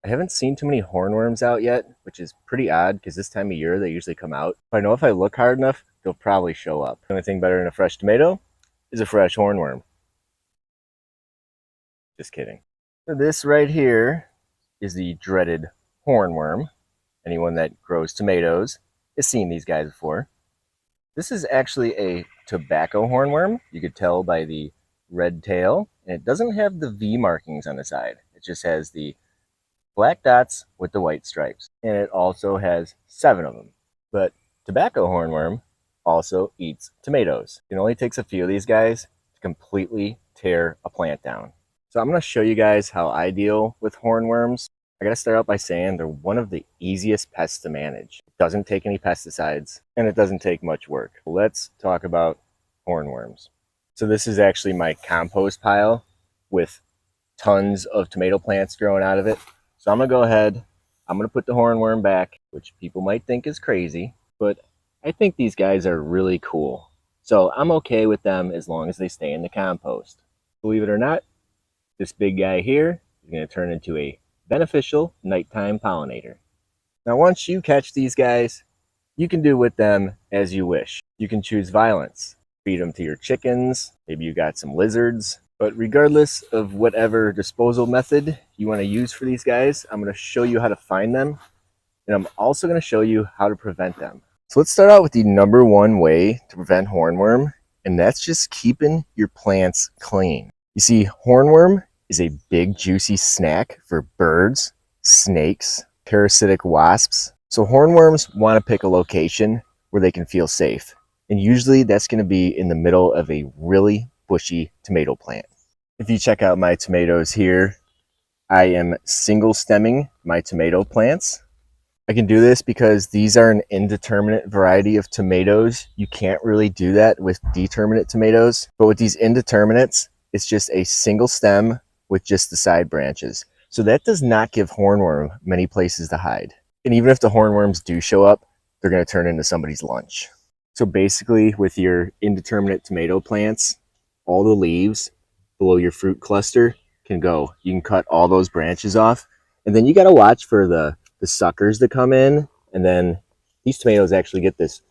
I haven't seen too many hornworms out yet, which is pretty odd because this time of year they usually come out. But I know if I look hard enough, they'll probably show up. The only thing better than a fresh tomato is a fresh hornworm. Just kidding. So this right here is the dreaded hornworm. Anyone that grows tomatoes has seen these guys before. This is actually a tobacco hornworm. You could tell by the red tail, and it doesn't have the V markings on the side. It just has the black dots with the white stripes, and it also has 7 of them. But tobacco hornworm also eats tomatoes. It only takes a few of these guys to completely tear a plant down. So I'm going to show you guys how I deal with hornworms. I got to start out by saying they're one of the easiest pests to manage. It doesn't take any pesticides, and it doesn't take much work. Let's talk about hornworms. So this is actually my compost pile with tons of tomato plants growing out of it. So I'm going to go ahead, I'm going to put the hornworm back, which people might think is crazy, but I think these guys are really cool. So I'm okay with them as long as they stay in the compost. Believe it or not, this big guy here is going to turn into a beneficial nighttime pollinator. Now once you catch these guys, you can do with them as you wish. You can choose violence, feed them to your chickens, maybe you got some lizards. But regardless of whatever disposal method you want to use for these guys, I'm going to show you how to find them, and I'm also going to show you how to prevent them. So let's start out with the #1 way to prevent hornworm, and that's just keeping your plants clean. You see, hornworm is a big juicy snack for birds, snakes, parasitic wasps. So hornworms want to pick a location where they can feel safe, and usually that's going to be in the middle of a really bushy tomato plant. If you check out my tomatoes here, I am single stemming my tomato plants. I can do this because these are an indeterminate variety of tomatoes. You can't really do that with determinate tomatoes, but with these indeterminates, it's just a single stem with just the side branches. So that does not give hornworm many places to hide. And even if the hornworms do show up, they're going to turn into somebody's lunch. So basically with your indeterminate tomato plants, all the leaves below your fruit cluster can go. You can cut all those branches off, and then you got to watch for the suckers to come in, and then these tomatoes actually get this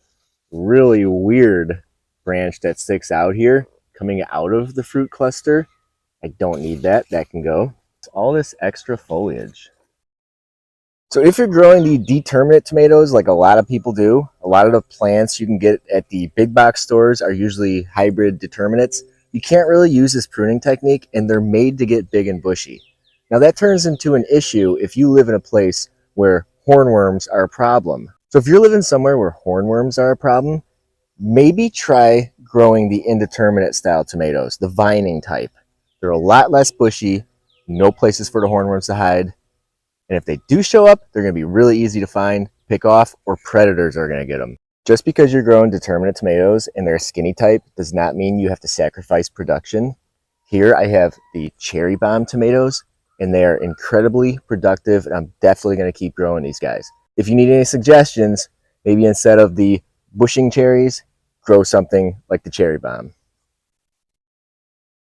really weird branch that sticks out here coming out of the fruit cluster. I don't need that. That can go. It's all this extra foliage. So if you're growing the determinate tomatoes like a lot of people do, a lot of the plants you can get at the big box stores are usually hybrid determinates. You can't really use this pruning technique, and they're made to get big and bushy. Now that turns into an issue if you live in a place where hornworms are a problem. So if you're living somewhere where hornworms are a problem, maybe try growing the indeterminate style tomatoes, the vining type. They're a lot less bushy, no places for the hornworms to hide. And if they do show up, they're going to be really easy to find, pick off, or predators are going to get them. Just because you're growing determinate tomatoes and they're a skinny type does not mean you have to sacrifice production. Here I have the cherry bomb tomatoes, and they are incredibly productive, and I'm definitely going to keep growing these guys. If you need any suggestions, maybe instead of the bushing cherries, grow something like the cherry bomb.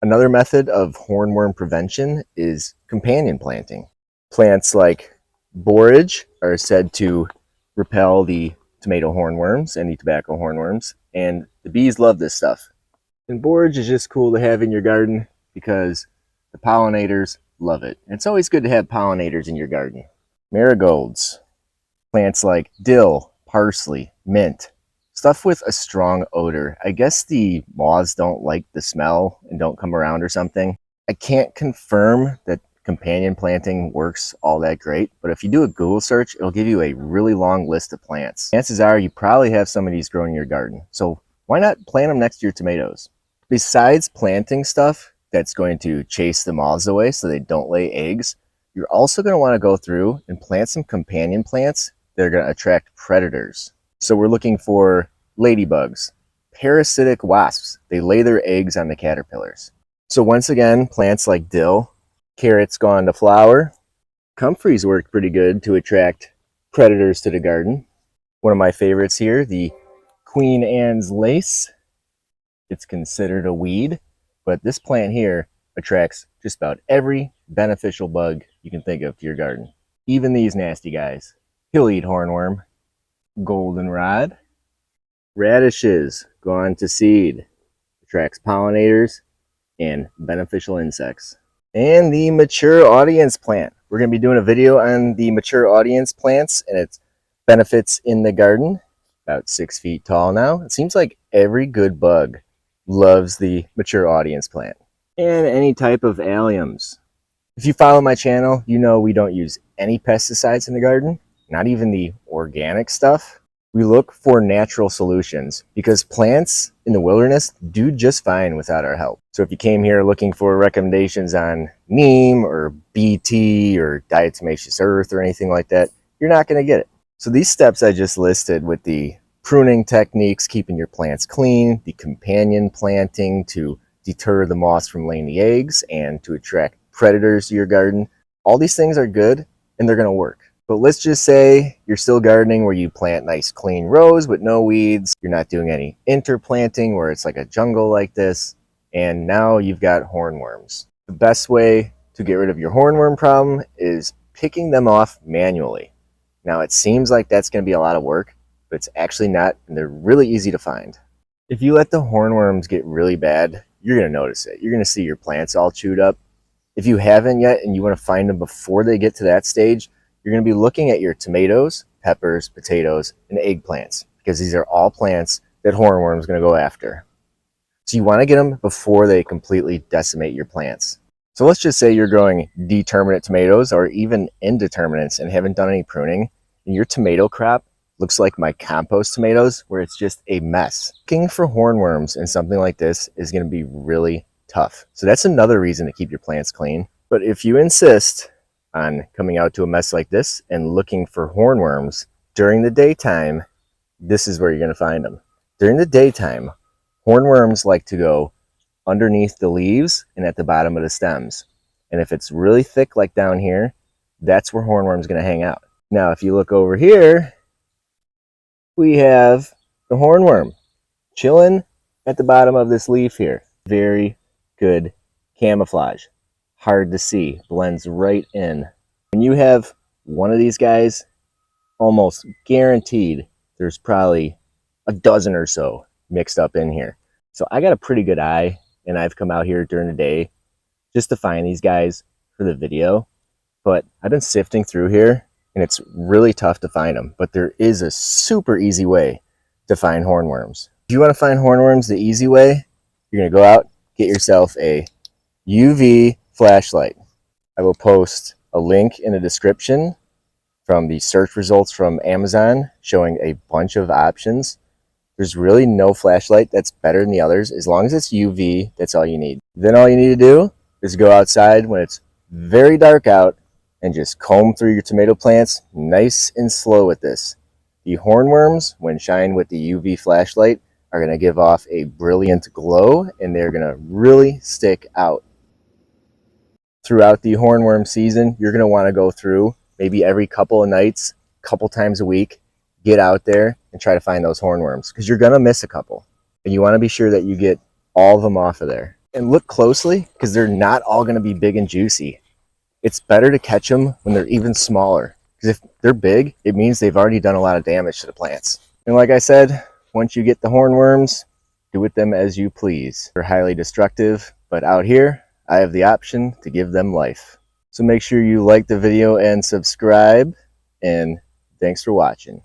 Another method of hornworm prevention is companion planting. Plants like borage are said to repel the tomato hornworms and the tobacco hornworms, and the bees love this stuff. And borage is just cool to have in your garden because the pollinators love it. And it's always good to have pollinators in your garden. Marigolds, plants like dill, parsley, mint, stuff with a strong odor. I guess the moths don't like the smell and don't come around or something. I can't confirm that companion planting works all that great, but if you do a Google search, it'll give you a really long list of plants. Chances are you probably have some of these growing in your garden, so why not plant them next to your tomatoes? Besides planting stuff that's going to chase the moths away so they don't lay eggs, you're also going to want to go through and plant some companion plants that are going to attract predators. So we're looking for ladybugs, parasitic wasps. They lay their eggs on the caterpillars. So once again, plants like dill, carrots gone to flower. Comfreys worked pretty good to attract predators to the garden. One of my favorites here, the Queen Anne's lace. It's considered a weed, but this plant here attracts just about every beneficial bug you can think of to your garden. Even these nasty guys. He'll eat hornworm. Goldenrod. Radishes go on to seed. Attracts pollinators and beneficial insects. And the mature audience plant. We're going to be doing a video on the mature audience plants and its benefits in the garden. About 6 feet tall now. It seems like every good bug loves the mature audience plant. And any type of alliums. If you follow my channel, you know we don't use any pesticides in the garden, not even the organic stuff. We look for natural solutions because plants in the wilderness do just fine without our help. So if you came here looking for recommendations on neem or BT or diatomaceous earth or anything like that, you're not going to get it. So these steps I just listed with the pruning techniques, keeping your plants clean, the companion planting to deter the moths from laying the eggs and to attract predators to your garden, all these things are good and they're going to work. But let's just say you're still gardening where you plant nice clean rows with no weeds. You're not doing any interplanting where it's like a jungle like this. And now you've got hornworms. The best way to get rid of your hornworm problem is picking them off manually. Now it seems like that's going to be a lot of work, but it's actually not, and they're really easy to find. If you let the hornworms get really bad, you're going to notice it. You're going to see your plants all chewed up. If you haven't yet and you want to find them before they get to that stage, you're going to be looking at your tomatoes, peppers, potatoes, and eggplants because these are all plants that hornworms are going to go after. So you want to get them before they completely decimate your plants. So let's just say you're growing determinate tomatoes or even indeterminates and haven't done any pruning, and your tomato crop looks like my compost tomatoes where it's just a mess. Looking for hornworms in something like this is going to be really tough. So that's another reason to keep your plants clean. But if you insist on coming out to a mess like this and looking for hornworms during the daytime, this is where you're going to find them. During the daytime, hornworms like to go underneath the leaves and at the bottom of the stems. And if it's really thick like down here, that's where hornworms going to hang out. Now, if you look over here, we have the hornworm chilling at the bottom of this leaf here. Very good camouflage. Hard to see, blends right in. When you have one of these guys, almost guaranteed there's probably a dozen or so mixed up in here. So I got a pretty good eye, and I've come out here during the day just to find these guys for the video. But I've been sifting through here, and it's really tough to find them. But there is a super easy way to find hornworms. If you want to find hornworms the easy way, you're going to go out, get yourself a UV flashlight. I will post a link in the description from the search results from Amazon showing a bunch of options. There's really no flashlight that's better than the others. As long as it's UV, that's all you need. Then all you need to do is go outside when it's very dark out and just comb through your tomato plants nice and slow with this. The hornworms, when shined with the UV flashlight, are going to give off a brilliant glow and they're going to really stick out. Throughout the hornworm season, you're going to want to go through maybe every couple of nights, couple times a week, get out there and try to find those hornworms because you're going to miss a couple. And you want to be sure that you get all of them off of there. And look closely because they're not all going to be big and juicy. It's better to catch them when they're even smaller because if they're big, it means they've already done a lot of damage to the plants. And like I said, once you get the hornworms, do with them as you please. They're highly destructive, but out here, I have the option to give them life. So make sure you like the video and subscribe, and thanks for watching.